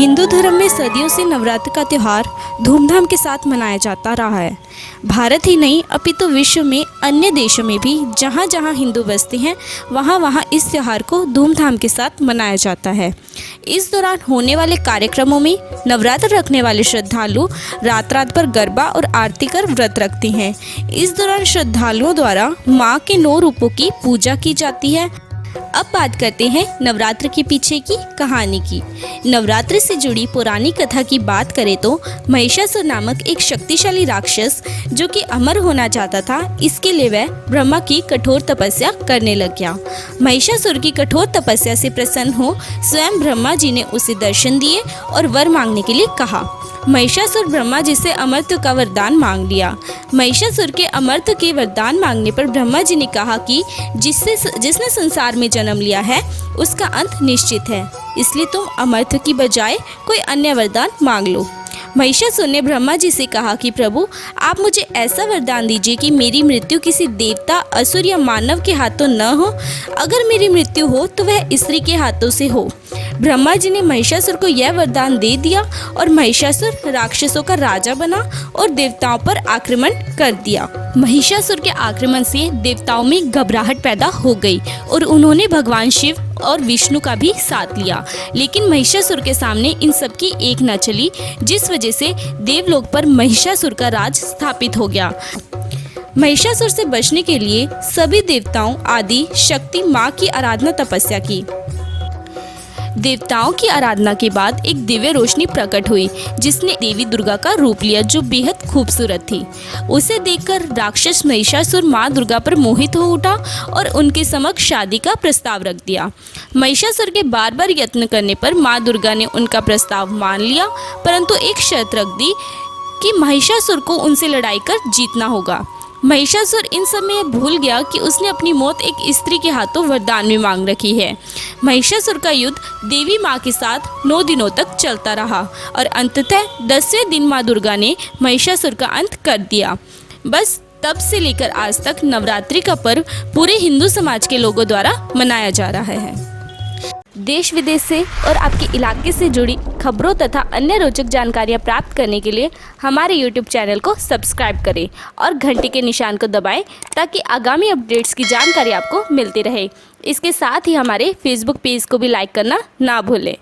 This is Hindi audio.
हिंदू धर्म में सदियों से नवरात्र का त्यौहार धूमधाम के साथ मनाया जाता रहा है। भारत ही नहीं अपितु विश्व में अन्य देशों में भी जहाँ जहाँ हिंदू बसते हैं वहाँ वहाँ इस त्यौहार को धूमधाम के साथ मनाया जाता है। इस दौरान होने वाले कार्यक्रमों में नवरात्र रखने वाले श्रद्धालु रात रात भर गरबा और आरती कर व्रत रखते हैं। इस दौरान श्रद्धालुओं द्वारा माँ के 9 रूपों की पूजा की जाती है। अब बात करते हैं नवरात्र के पीछे की कहानी की। नवरात्र से जुड़ी पुरानी कथा की बात करें तो महिषासुर नामक एक शक्तिशाली राक्षस जो कि अमर होना चाहता था, इसके लिए वह ब्रह्मा की कठोर तपस्या करने लग गया। महिषासुर की कठोर तपस्या से प्रसन्न हो स्वयं ब्रह्मा जी ने उसे दर्शन दिए और वर मांगने के लिए कहा। महिषासुर ब्रह्मा जी से अमरत्व का वरदान मांग लिया। महिषासुर के अमरत्व के वरदान मांगने पर ब्रह्मा जी ने कहा कि जिसने संसार में जन्म लिया है उसका अंत निश्चित है, इसलिए तुम अमरत्व की बजाय कोई अन्य वरदान मांग लो। महिषासुर ने ब्रह्मा जी से कहा कि प्रभु, आप मुझे ऐसा वरदान दीजिए कि मेरी मृत्यु किसी देवता, असुर या मानव के हाथों न हो। अगर मेरी मृत्यु हो तो वह स्त्री के हाथों से हो। ब्रह्मा जी ने महिषासुर को यह वरदान दे दिया और महिषासुर राक्षसों का राजा बना और देवताओं पर आक्रमण कर दिया। महिषासुर के आक्रमण से देवताओं में घबराहट पैदा हो गई और उन्होंने भगवान शिव और विष्णु का भी साथ लिया, लेकिन महिषासुर के सामने इन सब की एक न चली, जिस वजह से देवलोक पर महिषासुर का राज स्थापित हो गया। महिषासुर से बचने के लिए सभी देवताओं आदि शक्ति माँ की आराधना तपस्या की। देवताओं की आराधना के बाद एक दिव्य रोशनी प्रकट हुई जिसने देवी दुर्गा का रूप लिया, जो बेहद खूबसूरत थी। उसे देखकर राक्षस महिषासुर माँ दुर्गा पर मोहित हो उठा और उनके समक्ष शादी का प्रस्ताव रख दिया। महिषासुर के बार बार यत्न करने पर माँ दुर्गा ने उनका प्रस्ताव मान लिया, परंतु एक शर्त रख दी कि महिषासुर को उनसे लड़ाई कर जीतना होगा। महिषासुर इन समय भूल गया कि उसने अपनी मौत एक स्त्री के हाथों वरदान में मांग रखी है। महिषासुर का युद्ध देवी माँ के साथ 9 दिनों तक चलता रहा और अंततः 10वें दिन माँ दुर्गा ने महिषासुर का अंत कर दिया। बस तब से लेकर आज तक नवरात्रि का पर्व पूरे हिंदू समाज के लोगों द्वारा मनाया जा रहा है। देश विदेश से और आपके इलाके से जुड़ी खबरों तथा अन्य रोचक जानकारियाँ प्राप्त करने के लिए हमारे YouTube चैनल को सब्सक्राइब करें और घंटी के निशान को दबाएं ताकि आगामी अपडेट्स की जानकारी आपको मिलती रहे। इसके साथ ही हमारे Facebook पेज को भी लाइक करना ना भूलें।